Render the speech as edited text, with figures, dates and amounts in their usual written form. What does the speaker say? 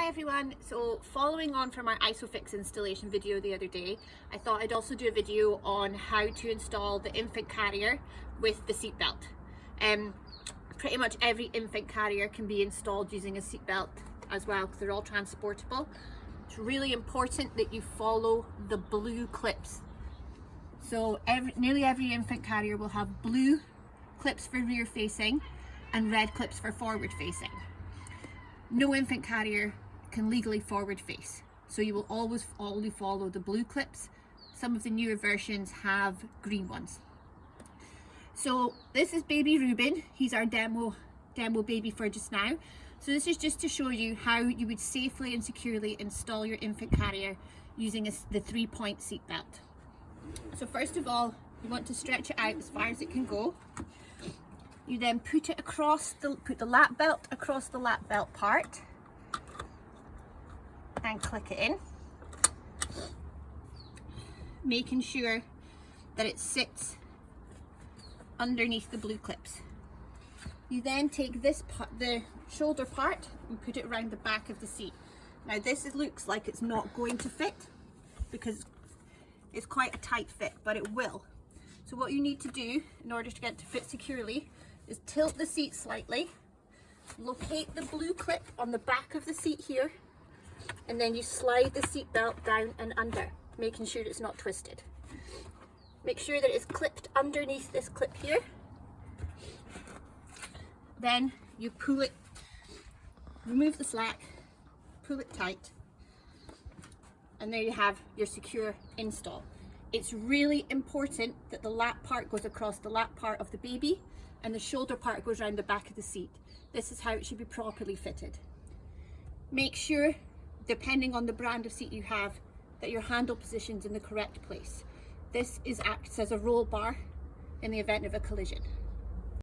Hi everyone, so following on from our ISOFIX installation video the other day, I thought I'd also do a video on how to install the infant carrier with the seatbelt. Pretty much every infant carrier can be installed using a seatbelt as well because they're all transportable. It's really important that you follow the blue clips. So nearly every infant carrier will have blue clips for rear facing and red clips for forward facing. No infant carrier can legally forward face, so you will always only follow the blue clips. Some of the newer versions have green ones. So this is baby Ruben. He's our demo baby for just now. So this is just to show you how you would safely and securely install your infant carrier using the 3-point seat belt. So first of all, you want to stretch it out as far as it can go. You then put the lap belt across the lap belt part and click it in, making sure that it sits underneath the blue clips. You then take this part, the shoulder part, and put it around the back of the seat. Now this looks like it's not going to fit because it's quite a tight fit, but it will. So what you need to do in order to get it to fit securely is tilt the seat slightly, locate the blue clip on the back of the seat here, and then you slide the seat belt down and under, making sure it's not twisted. Make sure that it's clipped underneath this clip here. Then you pull it, remove the slack, pull it tight, and there you have your secure install. It's really important that the lap part goes across the lap part of the baby and the shoulder part goes around the back of the seat. This is how it should be properly fitted. Make sure, depending on the brand of seat you have, that your handle position's in the correct place. This acts as a roll bar in the event of a collision.